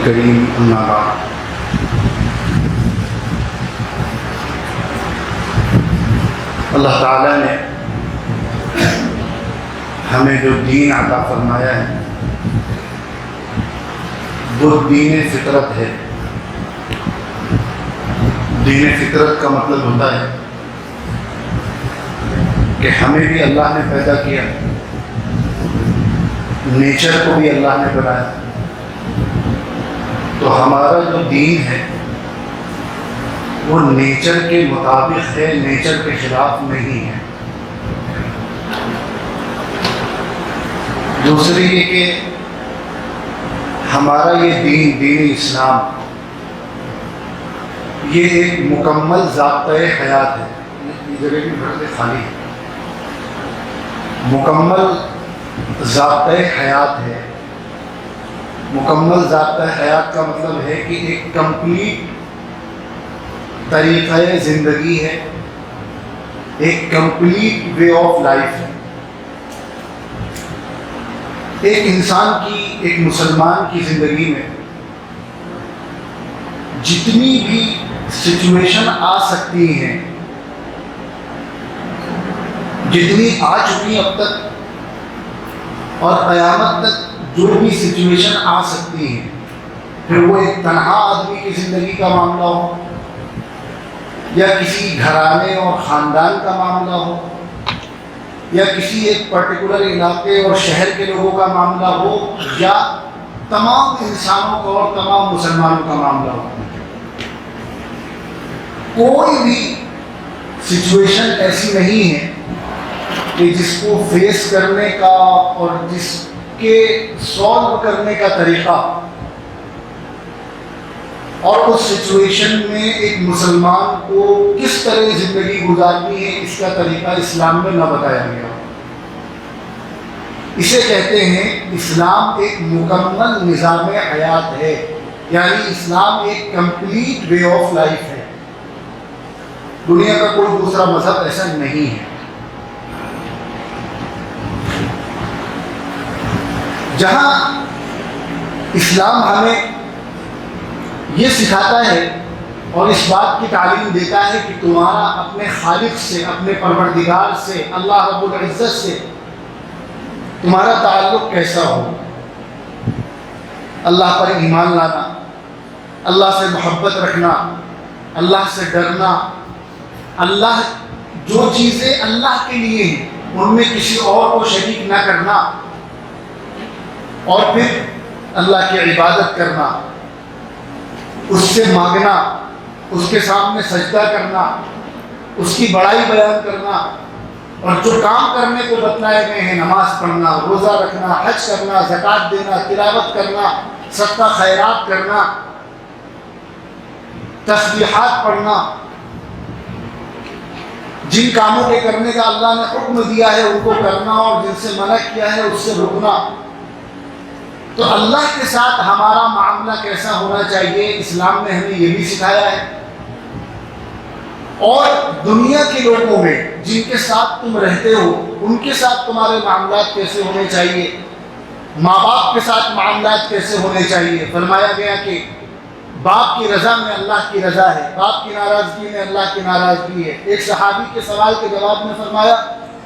الكريم أما بعد اللہ تعالیٰ نے ہمیں جو دین عطا فرمایا ہے وہ دین فطرت ہے۔ دین فطرت کا مطلب ہوتا ہے کہ ہمیں بھی اللہ نے پیدا کیا، نیچر کو بھی اللہ نے بنایا، تو ہمارا جو دین ہے وہ نیچر کے مطابق ہے، نیچر کے خلاف نہیں ہے۔ دوسری یہ کہ ہمارا یہ دین اسلام یہ ایک مکمل ضابطۂ حیات ہے۔ یہ جگہ بھی بڑے خالی ہے۔ مکمل ضابطۂ حیات ہے۔ مکمل ضابطۂ حیات کا مطلب ہے کہ ایک کمپلیٹ طریقہ زندگی ہے، ایک کمپلیٹ وے آف لائف ہے۔ ایک انسان کی، ایک مسلمان کی زندگی میں جتنی بھی سچویشن آ سکتی ہیں، جتنی آ چکی اب تک اور قیامت تک جو بھی سچویشن آ سکتی ہیں، پھر وہ ایک تنہا آدمی کی زندگی کا معاملہ ہو یا کسی گھرانے اور خاندان کا معاملہ ہو یا کسی ایک پرٹیکولر علاقے اور شہر کے لوگوں کا معاملہ ہو یا تمام انسانوں کا اور تمام مسلمانوں کا معاملہ ہو، کوئی بھی سچویشن ایسی نہیں ہے کہ جس کو فیس کرنے کا اور جس کے سولو کرنے کا طریقہ اور اس سچویشن میں ایک مسلمان کو کس طرح زندگی گزارنی ہے، اس کا طریقہ اسلام میں نہ بتایا گیا۔ اسے کہتے ہیں اسلام ایک مکمل نظام حیات ہے، یعنی اسلام ایک کمپلیٹ وے آف لائف ہے۔ دنیا کا کوئی دوسرا مذہب ایسا نہیں ہے۔ جہاں اسلام ہمیں یہ سکھاتا ہے اور اس بات کی تعلیم دیتا ہے کہ تمہارا اپنے خالق سے، اپنے پروردگار سے، اللہ رب العزت سے تمہارا تعلق کیسا ہو، اللہ پر ایمان لانا، اللہ سے محبت رکھنا، اللہ سے ڈرنا، اللہ جو چیزیں اللہ کے لیے ہیں ان میں کسی اور کو شریک نہ کرنا، اور پھر اللہ کی عبادت کرنا، اس سے مانگنا، اس کے سامنے سجدہ کرنا، اس کی بڑائی بیان کرنا، اور جو کام کرنے کو بتلائے گئے ہیں، نماز پڑھنا، روزہ رکھنا، حج کرنا، زکوٰۃ دینا، تلاوت کرنا، صدقہ خیرات کرنا، تسبیحات پڑھنا، جن کاموں کے کرنے کا اللہ نے حکم دیا ہے ان کو کرنا اور جن سے منع کیا ہے اس سے رکنا۔ تو اللہ کے ساتھ ہمارا معاملہ کیسا ہونا چاہیے، اسلام نے ہمیں یہ بھی سکھایا ہے۔ اور دنیا کے لوگوں میں جن کے ساتھ تم رہتے ہو ان کے ساتھ تمہارے معاملات کیسے ہونے چاہیے، ماں باپ کے ساتھ معاملات کیسے ہونے چاہیے۔ فرمایا گیا کہ باپ کی رضا میں اللہ کی رضا ہے، باپ کی ناراضگی میں اللہ کی ناراضگی ہے۔ ایک صحابی کے سوال کے جواب میں فرمایا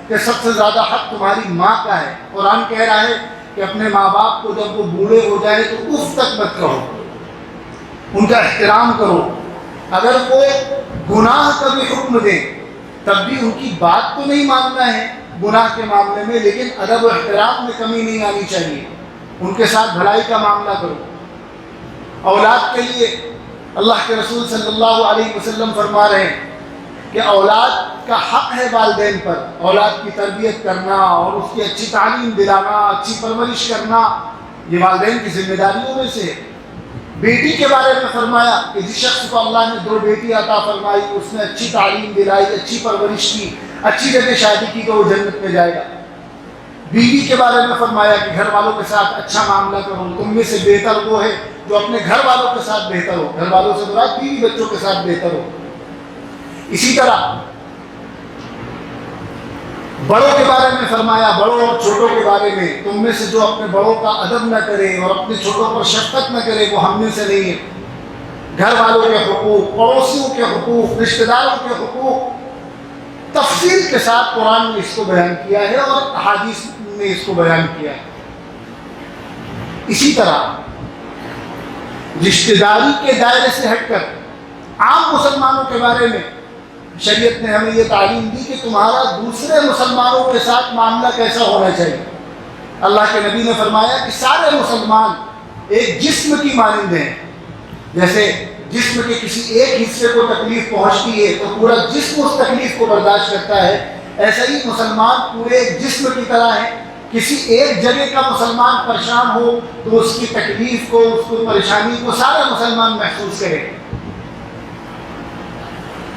کہ سب سے زیادہ حق تمہاری ماں کا ہے۔ قرآن کہہ رہا ہے کہ اپنے ماں باپ کو جب وہ بوڑھے ہو جائے تو اف تک مت کہو، ان کا احترام کرو۔ اگر وہ گناہ کا بھی حکم دیں تب بھی ان کی بات تو نہیں ماننا ہے گناہ کے معاملے میں، لیکن ادب و احترام میں کمی نہیں آنی چاہیے۔ ان کے ساتھ بھلائی کا معاملہ کرو۔ اولاد کے لیے اللہ کے رسول صلی اللہ علیہ وسلم فرما رہے ہیں کہ اولاد کا حق ہے والدین پر، اولاد کی تربیت کرنا اور اس کی اچھی تعلیم دلانا، اچھی پرورش کرنا، یہ والدین کی ذمہ داریوں میں سے ہے۔ بیٹی کے بارے میں فرمایا کہ جس شخص کو اللہ نے 2 بیٹی عطا فرمائی، اس نے اچھی تعلیم دلائی، اچھی پرورش کی، اچھی جگہ شادی کی تو وہ جنت میں جائے گا۔ بیوی کے بارے میں فرمایا کہ گھر والوں کے ساتھ اچھا معاملہ کرو، تم میں سے بہتر وہ ہے جو اپنے گھر والوں کے ساتھ بہتر ہو۔ گھر والوں سے مراد بیوی بچوں کے ساتھ بہتر ہو۔ اسی طرح بڑوں کے بارے میں فرمایا، بڑوں اور چھوٹوں کے بارے میں، تم میں سے جو اپنے بڑوں کا ادب نہ کرے اور اپنے چھوٹوں پر شفقت نہ کرے وہ ہم میں سے نہیں ہے۔ گھر والوں کے حقوق، پڑوسیوں کے حقوق، رشتہ داروں کے حقوق تفصیل کے ساتھ قرآن نے اس کو بیان کیا ہے اور احادیث نے اس کو بیان کیا ہے۔ اسی طرح رشتہ داری کے دائرے سے ہٹ کر عام مسلمانوں کے بارے میں شریعت نے ہمیں یہ تعلیم دی کہ تمہارا دوسرے مسلمانوں کے ساتھ معاملہ کیسا ہونا چاہیے۔ اللہ کے نبی نے فرمایا کہ سارے مسلمان ایک جسم کی مانند ہیں، جیسے جسم کے کسی ایک حصے کو تکلیف پہنچتی ہے تو پورا جسم اس تکلیف کو برداشت کرتا ہے، ایسا ہی مسلمان پورے ایک جسم کی طرح ہے۔ کسی ایک جگہ کا مسلمان پریشان ہو تو اس کی تکلیف کو، اس کو پریشانی کو سارا مسلمان محسوس کرے۔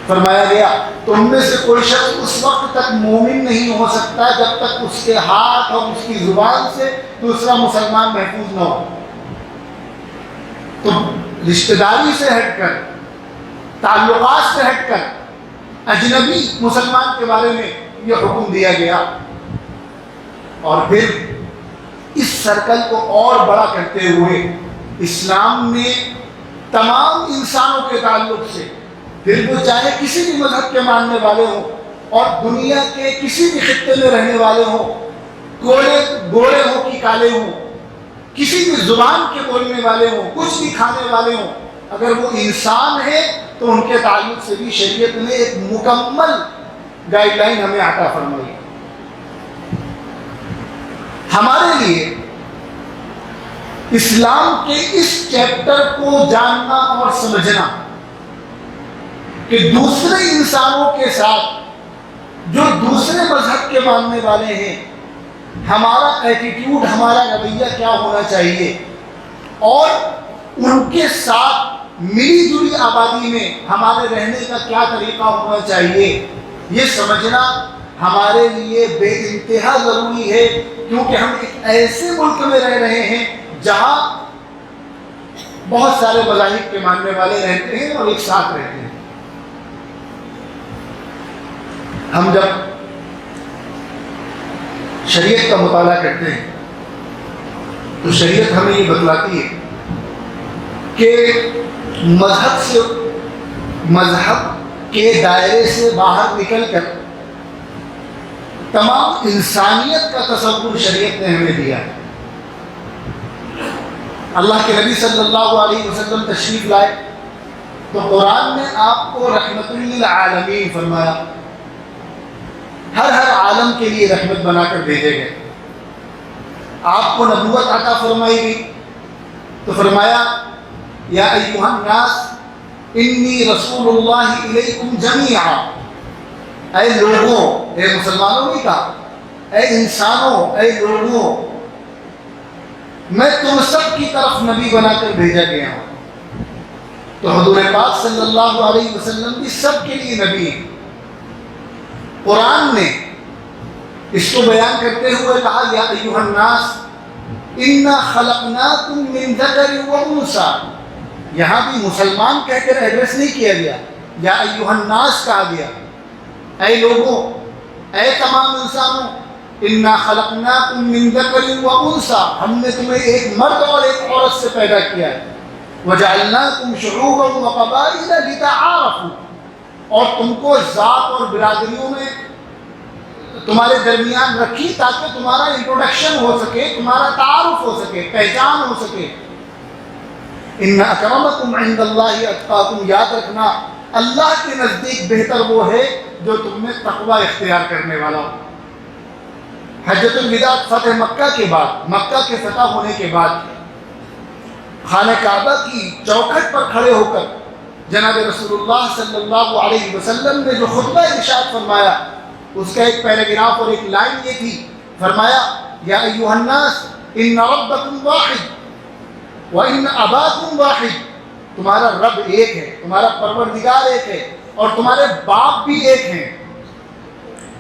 فرمایا گیا تم میں سے کوئی شخص اس وقت تک مومن نہیں ہو سکتا جب تک اس کے ہاتھ اور اس کی زبان سے دوسرا مسلمان محفوظ نہ ہو۔ تو رشتہ داری سے ہٹ کر، تعلقات سے ہٹ کر اجنبی مسلمان کے بارے میں یہ حکم دیا گیا۔ اور پھر اس سرکل کو اور بڑا کرتے ہوئے اسلام نے تمام انسانوں کے تعلق سے، پھر وہ چاہے کسی بھی مذہب کے ماننے والے ہوں اور دنیا کے کسی بھی خطے میں رہنے والے ہوں، گورے ہوں کہ کالے ہوں، کسی بھی زبان کے بولنے والے ہوں، کچھ بھی کھانے والے ہوں، اگر وہ انسان ہے تو ان کے تعلق سے بھی شریعت نے ایک مکمل گائیڈ لائن ہمیں عطا فرمائی۔ ہمارے لیے اسلام کے اس چیپٹر کو جاننا اور سمجھنا کہ دوسرے انسانوں کے ساتھ جو دوسرے مذہب کے ماننے والے ہیں ہمارا ایٹیٹیوڈ، ہمارا رویہ کیا ہونا چاہیے اور ان کے ساتھ ملی جلی آبادی میں ہمارے رہنے کا کیا طریقہ ہونا چاہیے، یہ سمجھنا ہمارے لیے بے انتہا ضروری ہے، کیونکہ ہم ایک ایسے ملک میں رہ رہے ہیں جہاں بہت سارے مذاہب کے ماننے والے رہتے ہیں اور ایک ساتھ رہتے ہیں۔ ہم جب شریعت کا مطالعہ کرتے ہیں تو شریعت ہمیں یہ بتلاتی ہے کہ مذہب کے دائرے سے باہر نکل کر تمام انسانیت کا تصور شریعت نے ہمیں دیا ہے۔ اللہ کے نبی صلی اللہ علیہ وسلم تشریف لائے تو قرآن نے آپ کو رحمت للعالمین فرمایا، ہر عالم کے لیے رحمت بنا کر بھیجے گئے۔ آپ کو نبوت عطا فرمائی گئی تو فرمایا یا ایھا الناس انی رسول اللہ الیکم جمیعا، اے لوگوں، اے مسلمانوں نے کہا، اے انسانوں، اے لوگوں، میں تم سب کی طرف نبی بنا کر بھیجا گیا ہوں۔ تو حضور پاک صلی اللہ علیہ وسلم بھی سب کے لیے نبی ہیں۔ قرآن نے اس کو بیان کرتے ہوئے کہا یا ایھا الناس انا خلقناکم من ذکر و انثی، یہاں بھی مسلمان کہہ کر ایڈریس نہیں کیا گیا، یا ایھا الناس کہا گیا، اے لوگوں، اے تمام انسانوں، انا خلقناکم من ذکر و انثی، ہم نے تمہیں ایک مرد اور ایک عورت سے پیدا کیا ہے، وجعلناکم شعوبا وقبائل لتعارفوا، اور تم کو ذات اور برادریوں میں تمہارے درمیان رکھی تاکہ تمہارا انٹروڈکشن ہو سکے، تمہارا تعارف ہو سکے، پہچان ہو سکے۔ ان اکرمکم عند اللہ اتقاکم، یاد رکھنا اللہ کے نزدیک بہتر وہ ہے جو تم میں تقوی اختیار کرنے والا ہو۔ حجۃ الوداع فتح مکہ کے بعد، مکہ کے فتح ہونے کے بعد خانہ کعبہ کی چوکھٹ پر کھڑے ہو کر جناب رسول اللہ صلی اللہ علیہ وسلم نے جو خطبہ ارشاد فرمایا اس کا ایک پیراگراف اور ایک لائن یہ تھی، فرمایا یا ایھا الناس ان ربکم واحد وان اباکم واحد، تمہارا رب ایک ہے، تمہارا پروردگار ایک ہے اور تمہارے باپ بھی ایک ہیں۔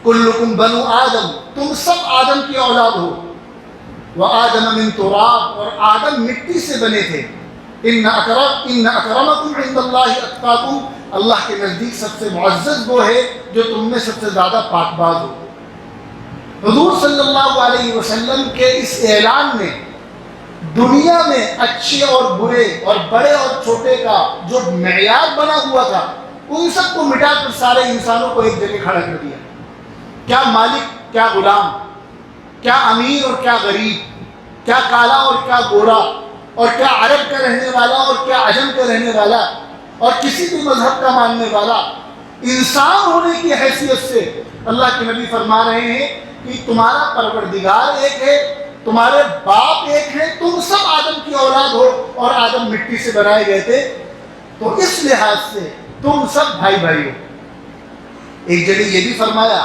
کلکم بنو آدم، تم سب آدم کی اولاد ہو، وآدم من تراب، اور آدم مٹی سے بنے تھے۔ ان اکرمکم عند اللہ اتقاکم، اللہ کے نزدیک سب سے معزز وہ ہے جو تم میں سب سے زیادہ پاک باز ہو۔ حضور صلی اللہ علیہ وسلم کے اس اعلان نے دنیا میں اچھے اور برے اور بڑے اور چھوٹے کا جو معیار بنا ہوا تھا ان سب کو مٹا کر سارے انسانوں کو ایک جگہ کھڑا کر دیا. کیا مالک کیا غلام، کیا امیر اور کیا غریب، کیا کالا اور کیا گورا، اور کیا عرب کا رہنے والا اور کیا عجم کا رہنے والا، اور کسی بھی مذہب کا ماننے والا، انسان ہونے کی حیثیت سے اللہ کے نبی فرما رہے ہیں کہ تمہارا پروردگار ایک ہے، تمہارے باپ ایک ہے، تم سب آدم کی اولاد ہو اور آدم مٹی سے بنائے گئے تھے، تو اس لحاظ سے تم سب بھائی بھائی ہو. ایک جگہ یہ بھی فرمایا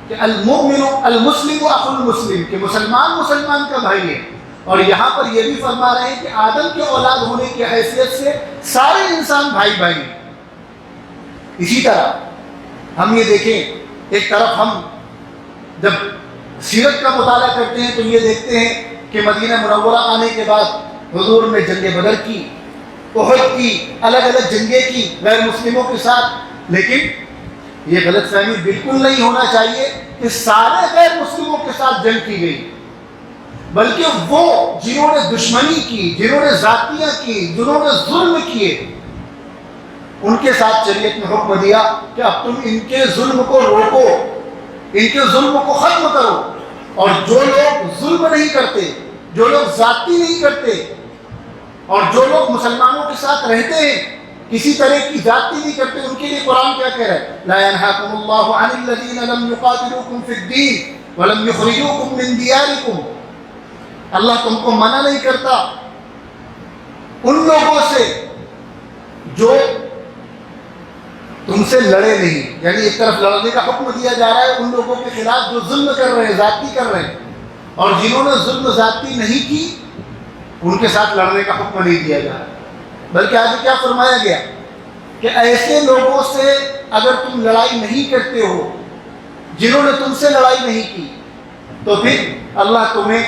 کہ المؤمن المسلم اخو المسلم، کہ مسلمان مسلمان کا بھائی ہے، اور یہاں پر یہ بھی فرما رہے ہیں کہ آدم کے اولاد ہونے کی حیثیت سے سارے انسان بھائی بھائی ہیں. اسی طرح ہم یہ دیکھیں، ایک طرف ہم جب سیرت کا مطالعہ کرتے ہیں تو یہ دیکھتے ہیں کہ مدینہ منورہ آنے کے بعد حضور نے جنگ بدر کی، احد کی، الگ الگ جنگیں کی غیر مسلموں کے ساتھ. لیکن یہ غلط فہمی بالکل نہیں ہونا چاہیے کہ سارے غیر مسلموں کے ساتھ جنگ کی گئی، بلکہ وہ جنہوں نے دشمنی کی، جنہوں نے ذاتیاں کی، جنہوں نے ظلم کیے، ان کے ساتھ شریعت نے حکم دیا کہ اب تم ان کے ظلم کو روکو، ان کے ظلم کو ختم کرو. اور جو لوگ ظلم نہیں کرتے، جو لوگ ذاتی نہیں کرتے، اور جو لوگ مسلمانوں کے ساتھ رہتے ہیں، کسی طرح کی ذاتی نہیں کرتے، ان کے لیے قرآن کیا کہہ رہا ہے؟ لا ينهاكم الله عن الذين لم يقاتلوكم في الدين ولم يخرجوكم من دياركم. اللہ تم کو منع نہیں کرتا ان لوگوں سے جو تم سے لڑے نہیں، یعنی ایک طرف لڑنے کا حکم دیا جا رہا ہے ان لوگوں کے خلاف جو ظلم کر رہے ہیں، ذاتی کر رہے ہیں، اور جنہوں نے ظلم ذاتی نہیں کی ان کے ساتھ لڑنے کا حکم نہیں دیا جا رہا. بلکہ آگے کیا فرمایا گیا کہ ایسے لوگوں سے اگر تم لڑائی نہیں کرتے ہو جنہوں نے تم سے لڑائی نہیں کی، تو پھر اللہ تمہیں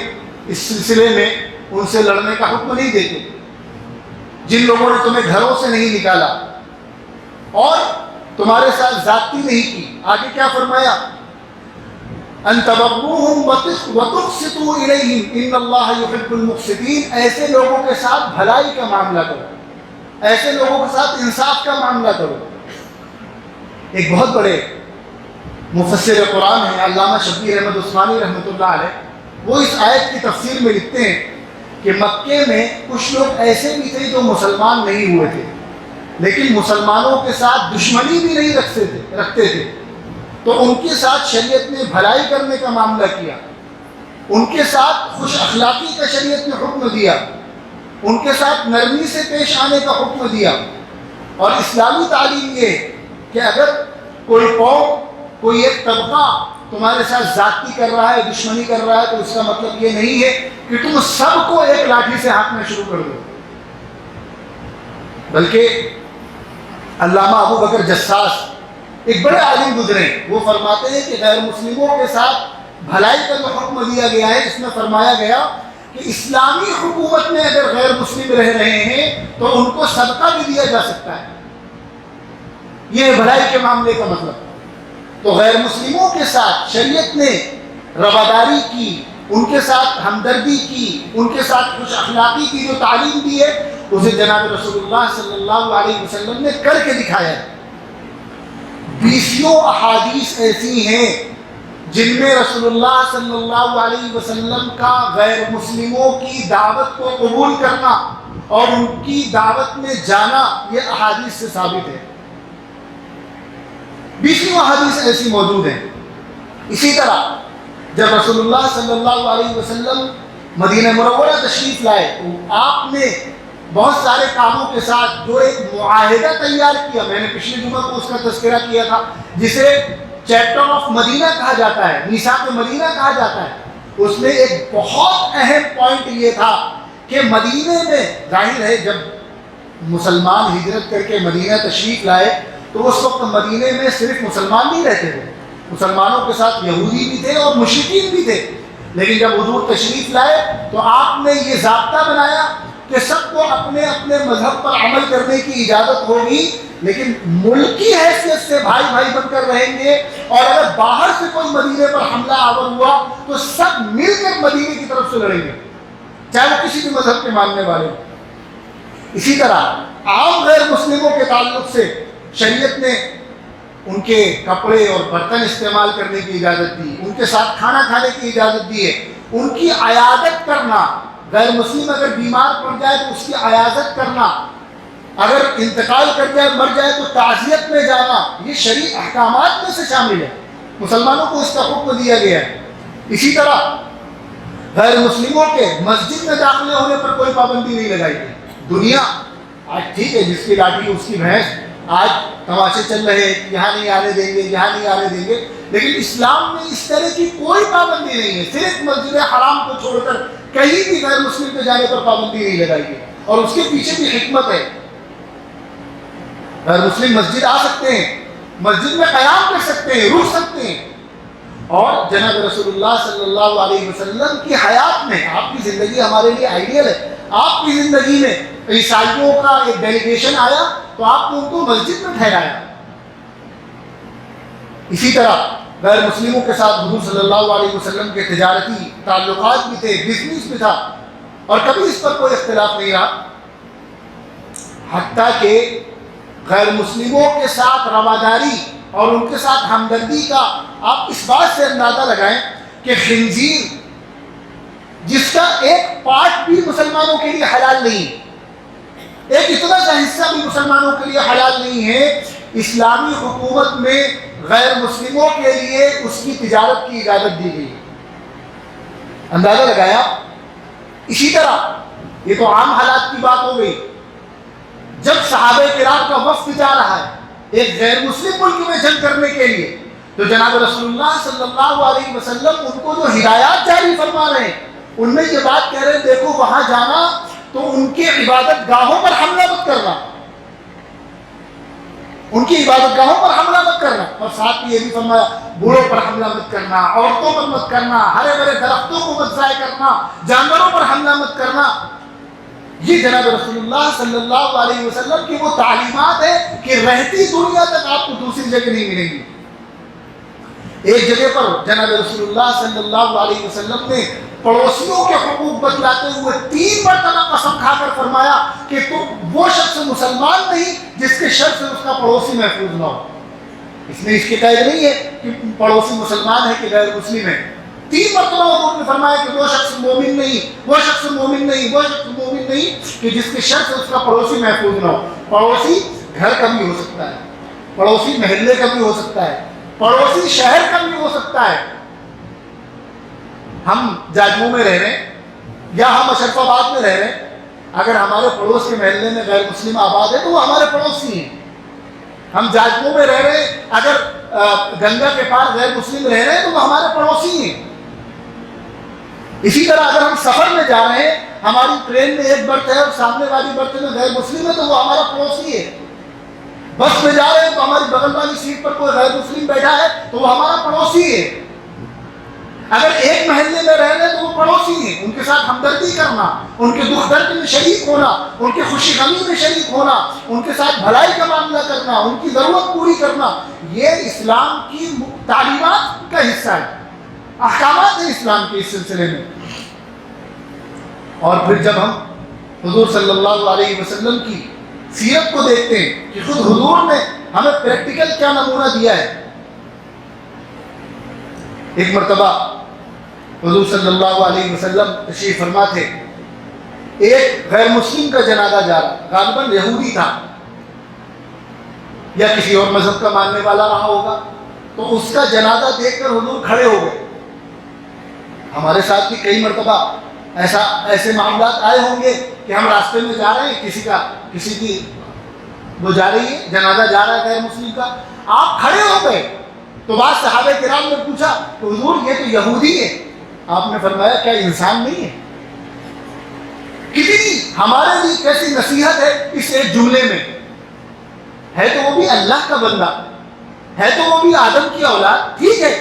اس سلسلے میں ان سے لڑنے کا حکم نہیں دیتے. جن لوگوں نے تمہیں گھروں سے نہیں نکالا اور تمہارے ساتھ ذاتی نہیں کی، آگے کیا فرمایا؟ ان تبروہم وتقسطوا الیہم ان اللہ یحب المقسطین. ایسے لوگوں کے ساتھ بھلائی کا معاملہ کرو، ایسے لوگوں کے ساتھ انصاف کا معاملہ کرو. ایک بہت بڑے مفسر قرآن ہیں علامہ شبیر احمد عثمانی رحمۃ اللہ علیہ، وہ اس آیت کی تفسیر میں لکھتے ہیں کہ مکے میں کچھ لوگ ایسے بھی تھے جو مسلمان نہیں ہوئے تھے لیکن مسلمانوں کے ساتھ دشمنی بھی نہیں رکھتے تھے، تو ان کے ساتھ شریعت نے بھلائی کرنے کا معاملہ کیا، ان کے ساتھ خوش اخلاقی کا شریعت نے حکم دیا، ان کے ساتھ نرمی سے پیش آنے کا حکم دیا. اور اسلامی تعلیم یہ ہے کہ اگر کوئی قوم، کوئی ایک طبقہ تمہارے ساتھ ذاتی کر رہا ہے، دشمنی کر رہا ہے، تو اس کا مطلب یہ نہیں ہے کہ تم سب کو ایک لاٹھی سے ہانکنا شروع کر دو. بلکہ علامہ ابو بکر جساس ایک بڑے عالم گزرے، وہ فرماتے ہیں کہ غیر مسلموں کے ساتھ بھلائی کا جو حکم دیا گیا ہے اس میں فرمایا گیا کہ اسلامی حکومت میں اگر غیر مسلم رہ رہے ہیں تو ان کو صدقہ بھی دیا جا سکتا ہے. یہ بھلائی کے معاملے کا مطلب. تو غیر مسلموں کے ساتھ شریعت نے رواداری کی، ان کے ساتھ ہمدردی کی، ان کے ساتھ خوش اخلاقی کی جو تعلیم دی ہے اسے جناب رسول اللہ صلی اللہ علیہ وسلم نے کر کے دکھایا ہے. 20 احادیث ایسی ہیں جن میں رسول اللہ صلی اللہ علیہ وسلم کا غیر مسلموں کی دعوت کو قبول کرنا اور ان کی دعوت میں جانا یہ احادیث سے ثابت ہے. 20 احادیث ایسی موجود ہیں. اسی طرح جب رسول اللہ صلی اللہ علیہ وسلم مدینہ منورہ تشریف لائے تو آپ نے بہت سارے کاموں کے ساتھ جو ایک معاہدہ تیار کیا، میں نے پچھلے جمعہ کو اس کا تذکرہ کیا تھا، جسے چیپٹر آف مدینہ کہا جاتا ہے، میثاق مدینہ کہا جاتا ہے. اس میں ایک بہت اہم پوائنٹ یہ تھا کہ مدینہ میں ظاہر ہے جب مسلمان ہجرت کر کے مدینہ تشریف لائے تو اس وقت مدینہ میں صرف مسلمان نہیں رہتے تھے، مسلمانوں کے ساتھ یہودی بھی تھے اور مشرکین بھی تھے. لیکن جب حضور تشریف لائے تو آپ نے یہ ضابطہ بنایا کہ سب کو اپنے اپنے مذہب پر عمل کرنے کی اجازت ہوگی، لیکن ملکی حیثیت سے بھائی بھائی بن کر رہیں گے، اور اگر باہر سے کوئی مدینے پر حملہ آور ہوا تو سب مل کر مدینے کی طرف سے لڑیں گے، چاہے وہ کسی بھی مذہب کے ماننے والے ہوں۔ اسی طرح عام غیر مسلموں کے تعلق سے شریعت نے ان کے کپڑے اور برتن استعمال کرنے کی اجازت دی، ان کے ساتھ کھانا کھانے کی اجازت دی ہے، ان کی عیادت کرنا، غیر مسلم اگر بیمار پڑ جائے تو اس کی عیادت کرنا، اگر انتقال کر جائے مر جائے تو تعزیت میں جانا، یہ شرعی احکامات میں سے شامل ہے، مسلمانوں کو اس کا حکم دیا گیا ہے۔ اسی طرح غیر مسلموں کے مسجد میں داخلے ہونے پر کوئی پابندی نہیں لگائی گئی۔ دنیا آج ٹھیک ہے، جس کی لاٹھی اس کی بھینس، آج تماشے چل رہے ہیں، یہاں نہیں آنے دیں گے، یہاں نہیں آنے دیں گے، لیکن اسلام میں اس طرح کی کوئی پابندی نہیں ہے۔ صرف مسجد حرام کو چھوڑ کر کہیں بھی غیر مسلم کے جانے پر پابندی نہیں لگائی گئی، اور اس کے پیچھے بھی حکمت ہے۔ غیر مسلم مسجد آ سکتے ہیں، مسجد میں قیام کر سکتے ہیں، رک سکتے ہیں، اور جناب رسول اللہ صلی اللہ علیہ وسلم کی حیات میں، آپ کی زندگی ہمارے لیے آئیڈیل ہے، آپ کی زندگی میں عیسائیوں کا ایک ڈیلیگیشن آیا تو آپ نے ان کو مسجد میں ٹھہرایا۔ اسی طرح غیر مسلموں کے ساتھ حضور صلی اللہ علیہ وسلم کے تجارتی تعلقات بھی تھے، بزنس بھی تھا، اور کبھی اس پر کوئی اختلاف نہیں رہا، حتیٰ کہ غیر مسلموں کے ساتھ رواداری اور ان کے ساتھ ہمدردی کا آپ اس بات سے اندازہ لگائیں کہ خنزیر جس کا ایک پارٹ بھی مسلمانوں کے لیے حلال نہیں، ایک اتنا سا حصہ بھی مسلمانوں کے لیے حلال نہیں ہے، اسلامی حکومت میں غیر مسلموں کے لیے اس کی تجارت کی اجازت دی گئی، اندازہ لگایا۔ اسی طرح یہ تو عام حالات کی بات ہو گئی، جب صحابہ کرام کا وفد جا رہا ہے ایک غیر مسلم ملک میں جنگ کرنے کے لیے، تو جناب رسول اللہ صلی اللہ علیہ وسلم ان کو جو ہدایات جاری فرما رہے ہیں ان میں یہ بات کہہ رہے ہیں، دیکھو وہاں جانا تو ان کی عبادت گاہوں پر حملہ مت کرنا، ان کی عبادت گاہوں پر حملہ مت کرنا، اور ساتھ یہ بھی فرمایا بوڑھوں پر حملہ مت کرنا، عورتوں پر مت کرنا، ہرے بھرے درختوں کو مت ضائع کرنا، جانوروں پر حملہ مت کرنا۔ یہ جناب رسول اللہ صلی اللہ علیہ وسلم کی وہ تعلیمات ہے کہ رہتی دنیا تک آپ کو دوسری جگہ نہیں ملیں گی۔ ایک جگہ پر جناب رسول اللہ صلی اللہ علیہ وسلم نے پڑوسیوں کے حقوق بتلاتے ہوئے 3 مرتبہ قسم کھا کر فرمایا کہ تم وہ شخص مسلمان نہیں جس کے شر سے اس کا پڑوسی محفوظ نہ ہو۔ اس میں اس کی قید نہیں ہے کہ پڑوسی مسلمان ہے کہ غیر مسلم ہے، 3 مرتبہ حضور نے فرمایا کہ وہ شخص مومن نہیں، وہ شخص مومن نہیں، وہ شخص مومن نہیں کہ جس کے شر سے اس کا پڑوسی محفوظ نہ ہو۔ پڑوسی گھر کا بھی ہو سکتا ہے، پڑوسی محلے کا بھی ہو سکتا ہے، پڑوسی شہر کا بھی ہو سکتا ہے۔ ہم جاجموں میں رہ رہے ہیں یا ہم اشرف آباد میں رہ رہے ہیں، اگر ہمارے پڑوس کے محلے میں غیر مسلم آباد ہے تو وہ ہمارے پڑوسی ہیں۔ ہم جاجموں میں رہ رہے ہیں، اگر گنگا کے پاس غیر مسلم رہ رہے ہیں تو وہ ہمارے پڑوسی ہیں۔ اسی طرح اگر ہم سفر میں جا رہے ہیں، ہماری ٹرین میں ایک برتھ ہے اور سامنے والی برتھ میں غیر مسلم ہے تو وہ ہمارا پڑوسی ہے۔ بس میں جا رہے ہیں تو ہماری بغل والی سیٹ پر کوئی غیر مسلم بیٹھا ہے تو وہ ہمارا پڑوسی ہے۔ اگر ایک محلے میں رہ رہے ہیں تو وہ پڑوسی ہیں، ان کے ساتھ ہمدردی کرنا، ان کے دکھ درد میں شریک ہونا، ان کے خوشی غمی میں شریک ہونا، ان کے ساتھ بھلائی کا معاملہ کرنا، ان کی ضرورت پوری کرنا، یہ اسلام کی تعلیمات کا حصہ ہے، احکامات ہیں اسلام کے اس سلسلے میں۔ اور پھر جب ہم حضور صلی اللہ علیہ وسلم کی سیرت کو دیکھتے ہیں کہ خود حضور نے ہمیں پریکٹیکل کیا نمونہ دیا ہے۔ ایک مرتبہ حضور صلی اللہ علیہ وسلم تشریف فرما تھے، ایک غیر مسلم کا جنازہ جا رہا، غالباً یہودی تھا یا کسی اور مذہب کا ماننے والا رہا ہوگا، تو اس کا جنازہ دیکھ کر حضور کھڑے ہو گئے۔ ہمارے ساتھ بھی کئی مرتبہ ایسے معاملات آئے ہوں گے کہ ہم راستے میں جا رہے ہیں، کسی کی وہ جا رہی ہے، جنازہ جا رہا ہے غیر مسلم کا، آپ کھڑے ہو گئے تو بعض صحابہ کرام نے پوچھا کہ حضور یہ تو یہودی ہے، آپ نے فرمایا کیا انسان نہیں ہے؟ کتنی ہمارے لیے کیسی نصیحت ہے اس ایک جملے میں، ہے تو وہ بھی اللہ کا بندہ، ہے تو وہ بھی آدم کی اولاد، ٹھیک ہے،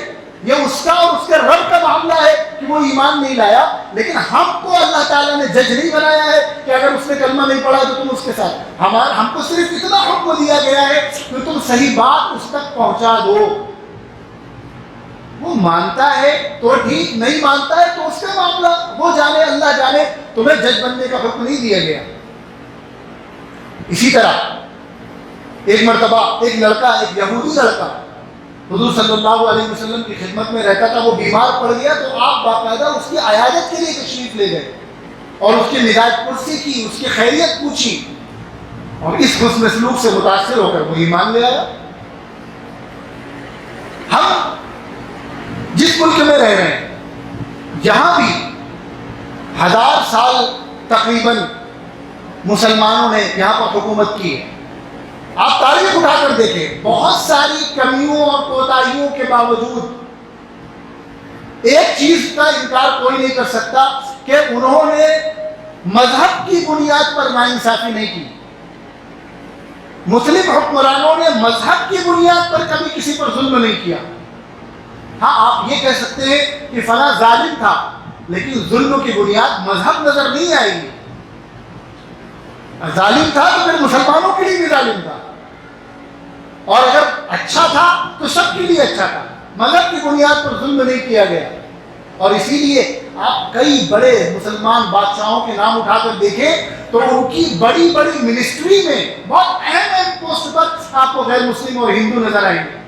یہ اس کا اور اس کے رب کا معاملہ ہے کہ وہ ایمان نہیں لایا، لیکن ہم کو اللہ تعالیٰ نے جج نہیں بنایا ہے کہ اگر اس نے کلمہ نہیں پڑھا تو تم اس کے ساتھ، ہم کو صرف اتنا حکم دیا گیا ہے کہ تم صحیح بات اس تک پہنچا دو. وہ مانتا ہے تو ٹھیک، نہیں مانتا ہے تو اس کا معاملہ، وہ جانے، اللہ جانے. تمہیں جج بننے کا حکم نہیں دیا گیا. اسی طرح ایک مرتبہ ایک لڑکا، ایک یہودی لڑکا حضور صلی اللہ علیہ وسلم کی خدمت میں رہتا تھا، وہ بیمار پڑ گیا تو آپ باقاعدہ اس کی عیادت کے لیے تشریف لے گئے اور اس کی مزاج پرسی کی، اس کی خیریت پوچھی، اور اس حسن سلوک سے متاثر ہو کر وہ ایمان لے آیا. ہم جس ملک میں رہ رہے ہیں یہاں بھی 1000 سال تقریباً مسلمانوں نے یہاں پر حکومت کی ہے. آپ تاریخ اٹھا کر دیکھیں، بہت ساری کمیوں اور کوتاہیوں کے باوجود ایک چیز کا انکار کوئی نہیں کر سکتا کہ انہوں نے مذہب کی بنیاد پر ناانصافی نہیں کی. مسلم حکمرانوں نے مذہب کی بنیاد پر کبھی کسی پر ظلم نہیں کیا. ہاں آپ یہ کہہ سکتے ہیں کہ فلاں ظالم تھا، لیکن ظلم کی بنیاد مذہب نظر نہیں آئے گی. ظالم تھا تو پھر مسلمانوں کے لیے بھی ظالم تھا، اور اگر اچھا تھا تو سب کے لیے اچھا تھا. مذہب کی بنیاد پر ظلم نہیں کیا گیا. اور اسی لیے آپ کئی بڑے مسلمان بادشاہوں کے نام اٹھا کر دیکھیں تو ان کی بڑی بڑی منسٹری میں بہت اہم پوسٹ پر آپ کو غیر مسلم اور ہندو نظر آئیں گے.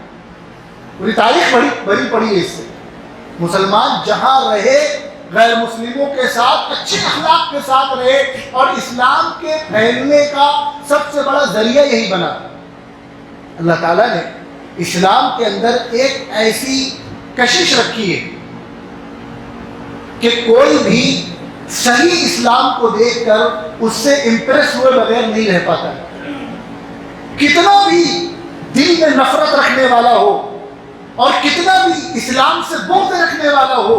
پوری تاریخ بڑی پڑی ہے اس سے. مسلمان جہاں رہے غیر مسلموں کے ساتھ اچھے اخلاق کے ساتھ رہے، اور اسلام کے پھیلنے کا سب سے بڑا ذریعہ یہی بنا. اللہ تعالیٰ نے اسلام کے اندر ایک ایسی کشش رکھی ہے کہ کوئی بھی صحیح اسلام کو دیکھ کر اس سے امپریس ہوئے بغیر نہیں رہ پاتا. کتنا بھی دل میں نفرت رکھنے والا ہو اور کتنا بھی اسلام سے بغض رکھنے والا ہو،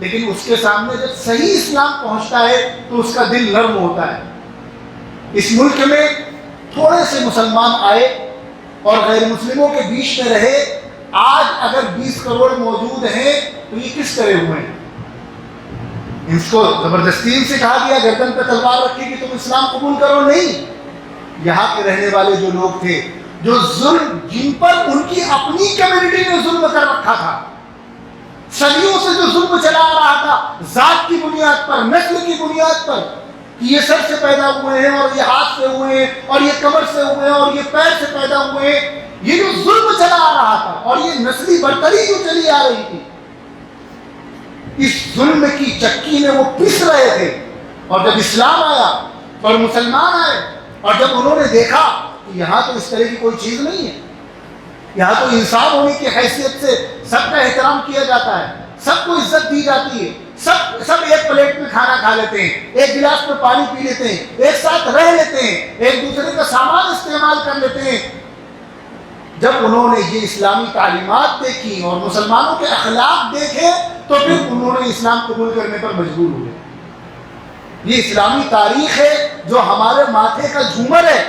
لیکن اس کے سامنے جب صحیح اسلام پہنچتا ہے تو اس کا دل نرم ہوتا ہے. اس ملک میں تھوڑے سے مسلمان آئے اور غیر مسلموں کے بیچ میں رہے. آج اگر 20 کروڑ موجود ہیں تو یہ کس طرح ہوئے ہیں؟ اس کو زبردستی سے کہا گیا گردن پہ تلوار رکھی کہ تم اسلام قبول کرو؟ نہیں. یہاں کے رہنے والے جو لوگ تھے، جو ظلم، جن پر ان کی اپنی کمیونٹی نے ظلم کر رکھا تھا، صدیوں سے جو ظلم چلا آ رہا تھا ذات کی بنیاد پر، نسل کی بنیاد پر، کہ یہ سر سے پیدا ہوئے ہیں اور یہ ہاتھ سے ہوئے ہیں اور یہ کمر سے ہوئے ہیں اور یہ پیر سے پیدا ہوئے ہیں، یہ جو ظلم چلا آ رہا تھا اور یہ نسلی برتری جو چلی آ رہی تھی، اس ظلم کی چکی میں وہ پس رہے تھے. اور جب اسلام آیا اور مسلمان آئے اور جب انہوں نے دیکھا کہ یہاں تو اس طرح کی کوئی چیز نہیں ہے، یہاں تو انسان ہونے کی حیثیت سے سب کا احترام کیا جاتا ہے، سب کو عزت دی جاتی ہے، سب ایک پلیٹ میں کھانا کھا لیتے ہیں، ایک گلاس میں پانی پی لیتے ہیں، ایک ساتھ رہ لیتے ہیں، ایک دوسرے کا سامان استعمال کر لیتے ہیں. جب انہوں نے یہ اسلامی تعلیمات دیکھی اور مسلمانوں کے اخلاق دیکھے تو پھر انہوں نے اسلام قبول کرنے پر مجبور ہوئے. یہ اسلامی تاریخ ہے جو ہمارے ماتھے کا جھومر ہے.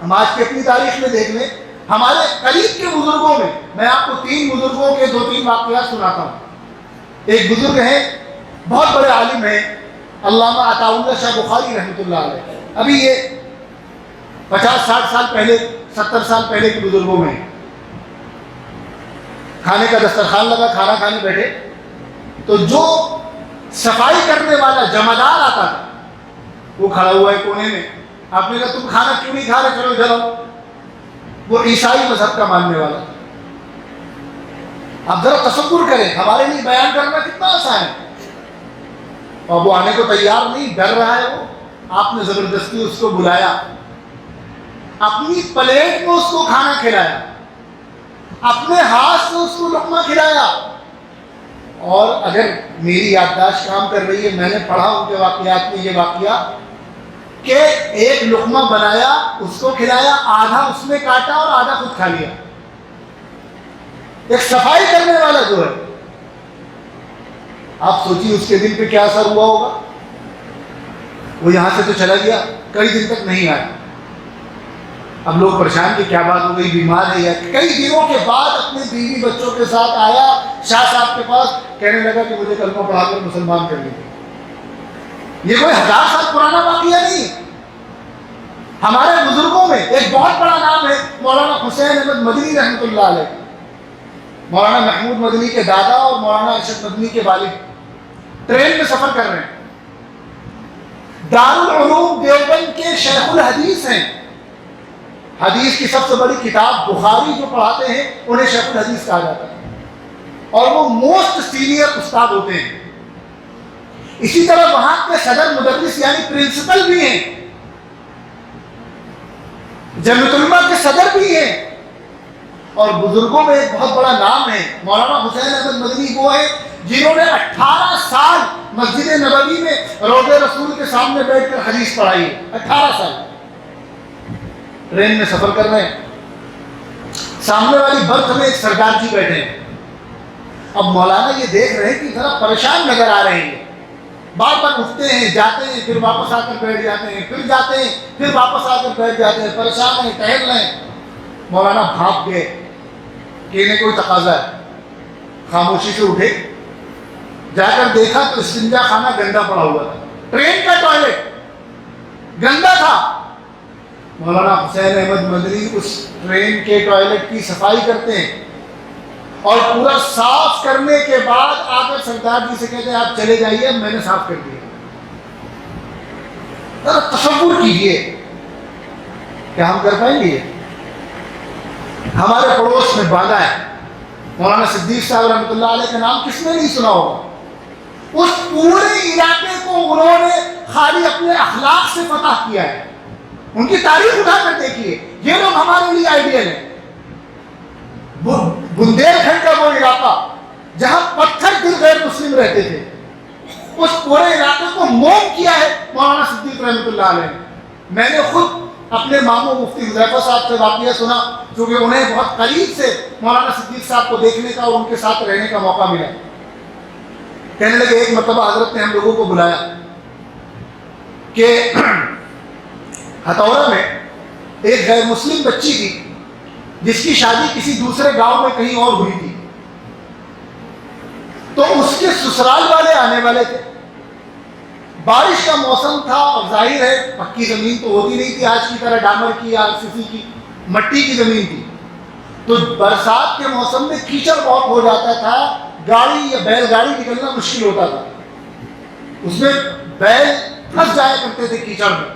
ہم آج کی اپنی تاریخ میں دیکھ لیں، ہمارے قریب کے بزرگوں میں، میں آپ کو 3 بزرگوں کے 2-3 واقعات سناتا ہوں. ایک بزرگ ہیں، بہت بڑے عالم ہیں، علامہ عطا اللہ شاہ بخاری رحمۃ اللہ علیہ. ابھی یہ 50-60 سال پہلے، 70 سال پہلے کے بزرگوں میں. کھانے کا دسترخوان لگا، کھانا کھانے بیٹھے تو جو صفائی کرنے والا جمعدار آتا تھا وہ کھڑا ہوا ہے کونے میں. آپ نے کہا تم کھانا کیوں نہیں کھا رہے، چلو ادھر آؤ. وہ عیسائی مذہب کا ماننے والا تھا. آپ ذرا تصور کریں، ہمارے لیے بیان کرنا کتنا آسان ہے، اور وہ آنے کو تیار نہیں، ڈر رہا ہے وہ. آپ نے زبردستی اس کو بلایا، اپنی پلیٹ میں اس کو کھانا کھلایا، اپنے ہاتھ سے اس کو لقمہ کھلایا. اور اگر میری یادداشت کام کر رہی ہے، میں نے پڑھا ان کے واقعات میں یہ واقعہ کہ ایک لقمہ بنایا، اس کو کھلایا، آدھا اس میں کاٹا اور آدھا خود کھا لیا. ایک صفائی کرنے والا جو ہے، آپ سوچیے اس کے دل پہ کیا اثر ہوا ہوگا. وہ یہاں سے تو چلا گیا، کئی دن تک نہیں آیا. اب لوگ پریشان کہ کیا بات ہو گئی، بیمار ہے؟ یا کئی دنوں کے بعد اپنے بیوی بچوں کے ساتھ آیا شاہ صاحب کے پاس، کہنے لگا کہ مجھے کلمہ پڑھا کر مسلمان کر لیجیے۔ یہ کوئی 1000 سال پرانا واقعہ نہیں۔ ہمارے بزرگوں میں ایک بہت بڑا نام ہے مولانا حسین احمد مدنی رحمۃ اللہ علیہ، مولانا محمود مدنی کے دادا اور مولانا ارشد مدنی کے والد، ٹرین میں سفر کر رہے ہیں۔ دارالعلوم دیوبند کے شیخ الحدیث ہیں، حدیث کی سب سے بڑی کتاب بخاری جو پڑھاتے ہیں انہیں شیخ الحدیث کہا جاتا ہے، اور وہ موسٹ سینئر استاد ہوتے ہیں۔ اسی طرح وہاں کے صدر مدرس یعنی پرنسپل بھی ہیں، جمعیت علماء کے صدر بھی ہیں، اور بزرگوں میں ایک بہت بڑا نام ہے مولانا حسین احمد مدنی، وہ ہے جنہوں نے 18 سال مسجد نبوی میں روضہ رسول کے سامنے بیٹھ کر حدیث پڑھائی ہے۔ 18 سال ٹرین میں سفر کر رہے ہیں، سامنے والی برتھ میں ایک سردار جی بیٹھے ہیں۔ اب مولانا یہ دیکھ رہے ہیں کہ ذرا پریشان نظر آ رہے ہیں، بار بار اٹھتے ہیں، جاتے ہیں، پھر واپس آ کر بیٹھ جاتے ہیں، پھر جاتے ہیں، پھر واپس آ کر بیٹھ جاتے ہیں، پریشان ہیں، ٹہل رہے ہیں۔ مولانا بھاگ گئے کہ انہیں کوئی تقاضا ہے، خاموشی سے اٹھے، جا کر دیکھا تو استنجا خانہ گندا پڑا ہوا تھا، ٹرین کا ٹوائلٹ گندا تھا۔ مولانا حسین احمد مدنی اس ٹرین کے ٹوائلٹ کی صفائی کرتے ہیں، اور پورا صاف کرنے کے بعد آ کر سردار جی سے کہتے ہیں آپ چلے جائیے، میں نے صاف کر دیا۔ ذرا تصور کیجئے، کیا ہم کر پائیں گے؟ ہمارے پڑوس میں باندھا ہے، مولانا صدیق صاحب رحمۃ اللہ علیہ کا نام کس نے نہیں سنا ہوگا۔ اس پورے علاقے کو انہوں نے خالی اپنے اخلاق سے فتح کیا ہے۔ ان کی تاریخ اٹھا کر دیکھیے، یہ لوگ ہمارے لیے آئیڈیل ہیں۔ بندیل کھنڈ کا وہ علاقہ جہاں پتھر دل غیر مسلم رہتے تھے، اس پورے علاقے کو موم کیا ہے مولانا صدیق رحمۃ اللہ علیہ نے۔ میں نے خود اپنے ماموں مفتی حذیفہ صاحب سے واقعہ سنا، کیونکہ انہیں بہت قریب سے مولانا صدیق صاحب کو دیکھنے کا اور ان کے ساتھ رہنے کا موقع ملا۔ کہنے لگے ایک مرتبہ حضرت نے ہم لوگوں کو بلایا کہ ہتھورا میں ایک غیر مسلم بچی تھی جس کی شادی کسی دوسرے گاؤں میں کہیں اور ہوئی تھی، تو اس کے سسرال والے آنے والے تھے۔ بارش کا موسم تھا اور ظاہر ہے پکی زمین تو ہوتی نہیں تھی آج کی طرح ڈامر کی یا RCC کی، مٹی کی زمین تھی، تو برسات کے موسم میں کیچڑ بہت ہو جاتا تھا، گاڑی یا بیل گاڑی نکلنا مشکل ہوتا تھا، اس میں بیل پھنس جایا کرتے تھے کیچڑ میں۔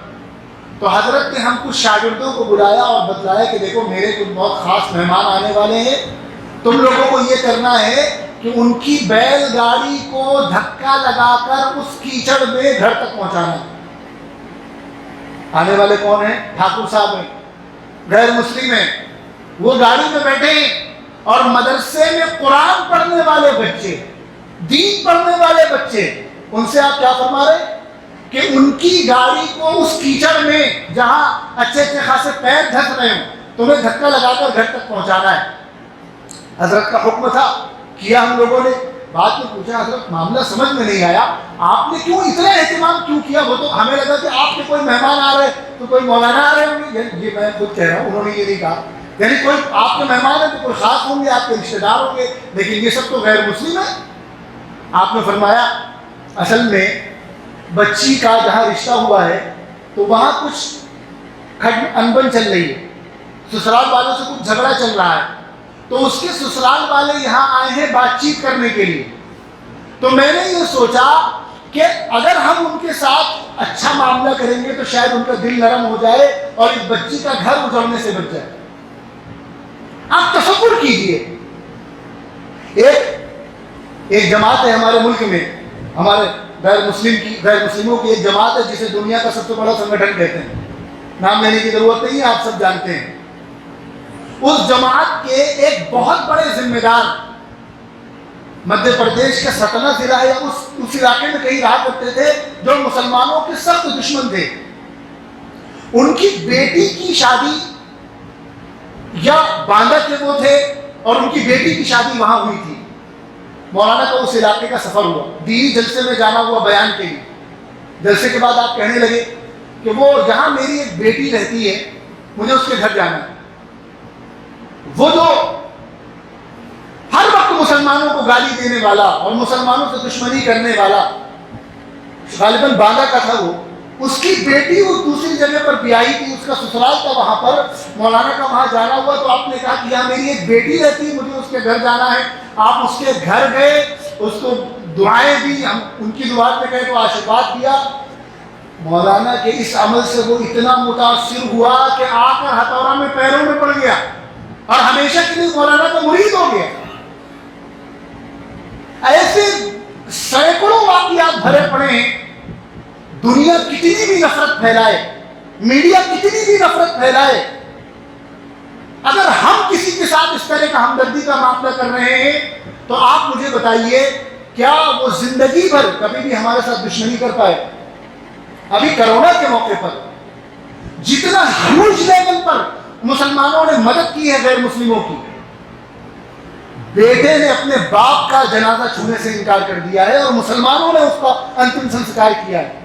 تو حضرت نے ہم کچھ شاگردوں کو بلایا اور بتلایا کہ دیکھو میرے کچھ بہت خاص مہمان آنے والے ہیں، تم لوگوں کو یہ کرنا ہے کہ ان کی بیل گاڑی کو دھکا لگا کر اس کیچڑ میں گھر تک پہنچانا ہے۔ آنے والے کون ہیں؟ ٹھاکر صاحب ہیں، غیر مسلم ہیں، وہ گاڑی میں بیٹھے ہیں، اور مدرسے میں قرآن پڑھنے والے بچے، دین پڑھنے والے بچے، ان سے آپ کیا فرما رہے ہیں کہ ان کی گاڑی کو اس کیچڑ میں جہاں اچھے اچھے خاصے پیر دھس رہے ہوں تمہیں دھکا لگا کر گھر تک پہنچانا ہے۔ حضرت کا حکم تھا، کیا ہم لوگوں نے۔ بعد میں پوچھا حضرت معاملہ سمجھ میں نہیں آیا، آپ نے کیوں اتنا اہتمام کیوں کیا؟ وہ تو ہمیں لگا کہ آپ کے کوئی مہمان آ رہے تو کوئی مولانا آ رہے ہوں گے۔ یہ میں خود کہہ رہا ہوں، انہوں نے یہ نہیں کہا، یعنی کوئی آپ کے مہمان ہیں تو کوئی خاص ہوں گے، آپ کے رشتے دار ہوں گے، لیکن یہ سب تو غیر مسلم ہے۔ آپ نے فرمایا اصل میں بچی کا جہاں رشتہ ہوا ہے تو وہاں کچھ انبن چل رہی ہے، سسرال والوں سے کچھ جھگڑا چل رہا ہے، تو اس کے سسرال والے یہاں آئے ہیں بات چیت کرنے کے لیے۔ تو میں نے یہ سوچا کہ اگر ہم ان کے ساتھ اچھا معاملہ کریں گے تو شاید ان کا دل نرم ہو جائے اور اس بچی کا گھر اجڑنے سے بچ جائے۔ آپ تصور کیجئے، ایک جماعت ہے ہمارے ملک میں، ہمارے غیر مسلموں کی ایک جماعت ہے جسے دنیا کا سب سے بڑا سنگٹھن کہتے ہیں، نام لینے کی ضرورت نہیں ہے، آپ سب جانتے ہیں۔ اس جماعت کے ایک بہت بڑے ذمہ دار مدھیہ پردیش کا ستنا ضلع یا اس علاقے میں کہیں رہا کرتے تھے جو مسلمانوں کے سخت دشمن تھے۔ ان کی بیٹی کی شادی یا باندہ کے وہ تھے اور ان کی بیٹی کی شادی وہاں ہوئی تھی۔ مولانا کا اس علاقے کا سفر ہوا، دینی جلسے میں جانا ہوا بیان کے لیے۔ جلسے کے بعد آپ کہنے لگے کہ وہ جہاں میری ایک بیٹی رہتی ہے مجھے اس کے گھر جانا ہے. وہ جو ہر وقت مسلمانوں کو گالی دینے والا اور مسلمانوں سے دشمنی کرنے والا غالباً باندھا کا تھا، وہ اس کی بیٹی وہ دوسری جگہ پر بیاہی تھی، اس کا سسرال تھا وہاں پر، مولانا کا وہاں جانا ہوا تو آپ نے کہا کہ یہاں میری ایک بیٹی رہتی ہے، مجھے اس کے گھر جانا ہے. آپ اس کے گھر گئے، اس کو دعائیں دی، ہم ان کی دعا پہ گئے تو آشیرواد دیا. مولانا کے اس عمل سے وہ اتنا متاثر ہوا کہ آ کر ہتھوڑا میں پیروں میں پڑ گیا اور ہمیشہ کے لیے مولانا کا مرید ہو گیا. ایسے سینکڑوں واقعات بھرے پڑے ہیں. دنیا کتنی بھی نفرت پھیلائے، میڈیا کتنی بھی نفرت پھیلائے، اگر ہم کسی کے ساتھ اس طرح کا ہمدردی کا معاملہ کر رہے ہیں تو آپ مجھے بتائیے کیا وہ زندگی بھر کبھی بھی ہمارے ساتھ دشمنی کر پائے؟ ابھی کرونا کے موقع پر جتنا ہیوج لیول پر مسلمانوں نے مدد کی ہے غیر مسلموں کی، بیٹے نے اپنے باپ کا جنازہ چھونے سے انکار کر دیا ہے اور مسلمانوں نے اس کا انتم سنسکار کیا ہے.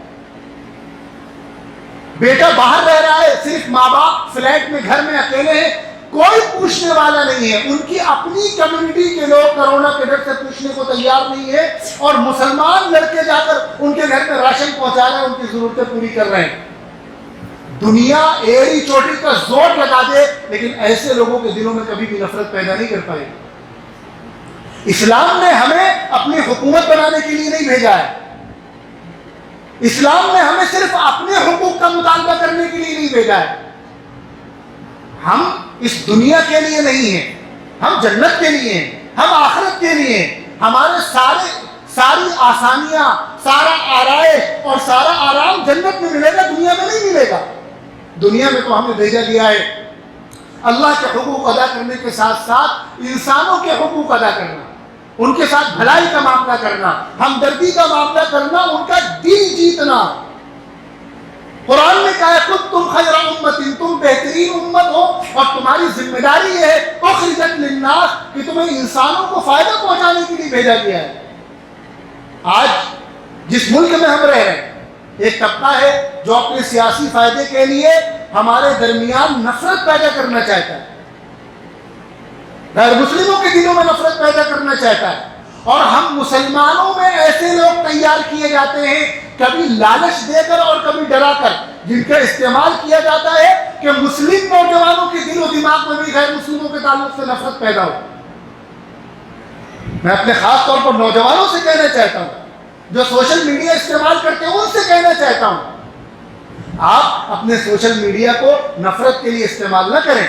بیٹا باہر رہ رہا ہے، صرف ماں باپ فلیٹ میں گھر میں اکیلے ہیں، کوئی پوچھنے والا نہیں ہے. ان کی اپنی کمیونٹی کے لوگ کرونا کے ڈر سے پوچھنے کو تیار نہیں ہے اور مسلمان لڑکے جا کر ان کے گھر میں راشن پہنچا رہے ہیں، ان کی ضرورتیں پوری کر رہے ہیں. دنیا ایڑی چوٹی کا زور لگا دے لیکن ایسے لوگوں کے دلوں میں کبھی بھی نفرت پیدا نہیں کر پائے. اسلام نے ہمیں اپنی حکومت بنانے کے لیے نہیں بھیجا ہے. اسلام نے ہمیں صرف اپنے حقوق کا مطالبہ کرنے کے لیے نہیں بھیجا ہے. ہم اس دنیا کے لیے نہیں ہیں، ہم جنت کے لیے ہیں، ہم آخرت کے لیے ہیں. ہمارے ساری آسانیاں، سارا آرائش اور سارا آرام جنت میں ملے گا، دنیا میں نہیں ملے گا. دنیا میں تو ہمیں بھیجا گیا ہے اللہ کے حقوق ادا کرنے کے ساتھ ساتھ انسانوں کے حقوق ادا کرنا، ان کے ساتھ بھلائی کا معاملہ کرنا، ہمدردی کا معاملہ کرنا، ان کا دل جیتنا. قرآن نے کہا ہے کنتم خیر امت، تم بہترین امت ہو اور تمہاری ذمہ داری یہ ہے اخرجت للناس کہ تمہیں انسانوں کو فائدہ پہنچانے کے لیے بھیجا گیا ہے. آج جس ملک میں ہم رہ رہے ہیں ایک طبقہ ہے جو اپنے سیاسی فائدے کے لیے ہمارے درمیان نفرت پیدا کرنا چاہتا ہے، غیر مسلموں کے دلوں میں نفرت پیدا کرنا چاہتا ہے. اور ہم مسلمانوں میں ایسے لوگ تیار کیے جاتے ہیں کبھی لالچ دے کر اور کبھی ڈرا کر، جن کا استعمال کیا جاتا ہے کہ مسلم نوجوانوں کے دل و دماغ میں بھی غیر مسلموں کے تعلق سے نفرت پیدا ہو. میں اپنے خاص طور پر نوجوانوں سے کہنا چاہتا ہوں جو سوشل میڈیا استعمال کرتے ہیں، ان سے کہنا چاہتا ہوں آپ اپنے سوشل میڈیا کو نفرت کے لیے استعمال نہ کریں،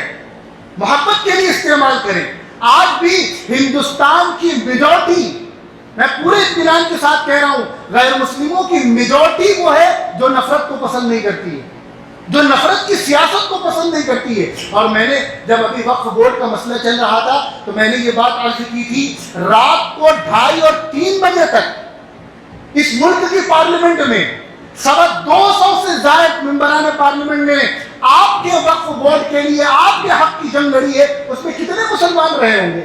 محبت کے لیے استعمال کریں. آج بھی ہندوستان کی میجورٹی، میں پورے اطمینان کے ساتھ کہہ رہا ہوں، غیر مسلموں کی میجورٹی وہ ہے جو نفرت کو پسند نہیں کرتی ہے، جو نفرت کی سیاست کو پسند نہیں کرتی ہے. اور میں نے جب ابھی وقف بورڈ کا مسئلہ چل رہا تھا تو میں نے یہ بات عرض کی تھی، رات کو 2:30 اور 3 بجے تک اس ملک کی پارلیمنٹ میں 250 سے زائد ممبران پارلیمنٹ نے آپ کے وقف بورڈ کے لیے آپ کے حق کی جنگ لڑی ہے. اس میں کتنے مسلمان رہے ہوں گے؟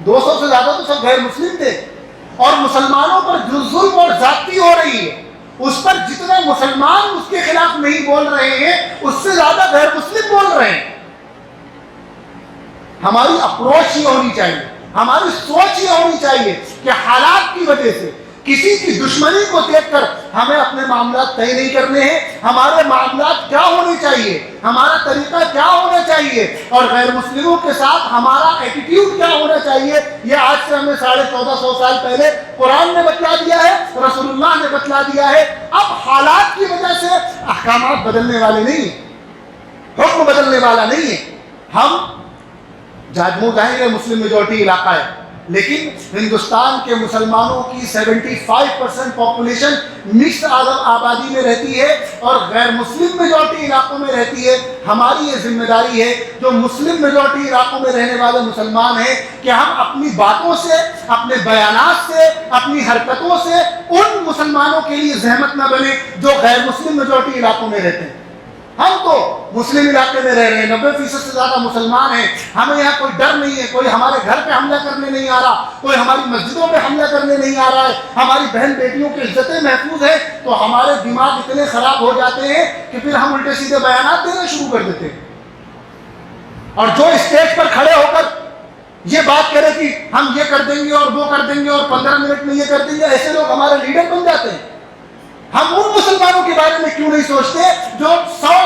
200 سے زیادہ تو سب غیر مسلم تھے. اور مسلمانوں پر جو ظلم اور زیادتی ہو رہی ہے اس پر جتنے مسلمان اس کے خلاف نہیں بول رہے ہیں اس سے زیادہ غیر مسلم بول رہے ہیں. ہماری اپروچ یہ ہونی چاہیے، ہماری سوچ یہ ہونی چاہیے کہ حالات کی وجہ سے کسی کی دشمنی کو دیکھ کر ہمیں اپنے معاملات طے نہیں کرنے ہیں. ہمارے معاملات کیا ہونے چاہیے، ہمارا طریقہ کیا ہونا چاہیے اور غیر مسلموں کے ساتھ ہمارا ایٹیٹیوڈ کیا ہونا چاہیے، یہ آج سے ہمیں 1450 سال پہلے قرآن نے بتلا دیا ہے، رسول اللہ نے بتلا دیا ہے. اب حالات کی وجہ سے احکامات بدلنے والے نہیں ہیں، حکم بدلنے والا نہیں ہے. ہم جاجمو جائیں گے مسلم میجورٹی علاقہ ہے، لیکن ہندوستان کے مسلمانوں کی 75% پاپولیشن مکس آبادی میں رہتی ہے اور غیر مسلم میجورٹی علاقوں میں رہتی ہے. ہماری یہ ذمہ داری ہے جو مسلم میجورٹی علاقوں میں رہنے والے مسلمان ہیں کہ ہم اپنی باتوں سے، اپنے بیانات سے، اپنی حرکتوں سے ان مسلمانوں کے لیے زحمت نہ بنے جو غیر مسلم میجورٹی علاقوں میں رہتے ہیں. ہم تو مسلم علاقے میں رہ رہے ہیں، 90% سے زیادہ مسلمان ہیں، ہمیں یہاں کوئی ڈر نہیں ہے، کوئی ہمارے گھر پہ حملہ کرنے نہیں آ رہا، کوئی ہماری مسجدوں پہ حملہ کرنے نہیں آ رہا ہے، ہماری بہن بیٹیوں کی عزتیں محفوظ ہیں. تو ہمارے دماغ اتنے خراب ہو جاتے ہیں کہ پھر ہم الٹے سیدھے بیانات دینا شروع کر دیتے ہیں. اور جو اسٹیج پر کھڑے ہو کر یہ بات کرے کہ ہم یہ کر دیں گے اور وہ کر دیں گے اور 15 منٹ میں یہ کر دیں گے، ایسے لوگ ہمارے لیڈر بن جاتے ہیں۔ ہم ان مسلمانوں کے بارے میں کیوں نہیں سوچتے جو 100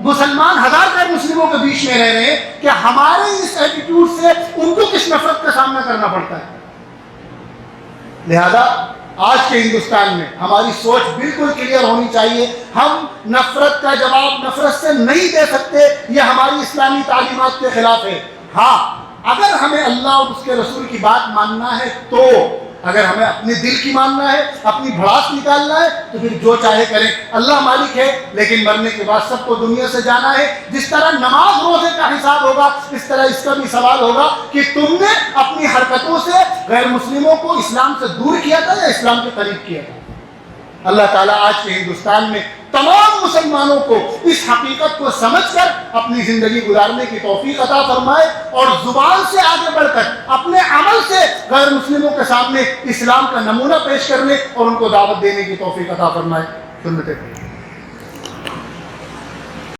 مسلمان 1000 غیر مسلموں کے بیچ میں رہ رہے ہیں کہ ہمارے اس ایٹیٹیوڈ سے ان کو کس نفرت کا سامنا کرنا پڑتا ہے۔ لہذا آج کے ہندوستان میں ہماری سوچ بالکل کلیئر ہونی چاہیے، ہم نفرت کا جواب نفرت سے نہیں دے سکتے، یہ ہماری اسلامی تعلیمات کے خلاف ہے۔ ہاں اگر ہمیں اللہ اور اس کے رسول کی بات ماننا ہے تو، اگر ہمیں اپنے دل کی ماننا ہے، اپنی بھڑاس نکالنا ہے تو پھر جو چاہے کریں، اللہ مالک ہے، لیکن مرنے کے بعد سب کو دنیا سے جانا ہے۔ جس طرح نماز روزے کا حساب ہوگا اس طرح اس کا بھی سوال ہوگا کہ تم نے اپنی حرکتوں سے غیر مسلموں کو اسلام سے دور کیا تھا یا اسلام کے قریب کیا تھا۔ اللہ تعالیٰ آج کے ہندوستان میں تمام مسلمانوں کو اس حقیقت کو سمجھ کر اپنی زندگی گزارنے کی توفیق عطا فرمائے، اور زبان سے آگے بڑھ کر اپنے عمل سے غیر مسلموں کے سامنے اسلام کا نمونہ پیش کرنے اور ان کو دعوت دینے کی توفیق عطا فرمائے۔ سنتے ہیں۔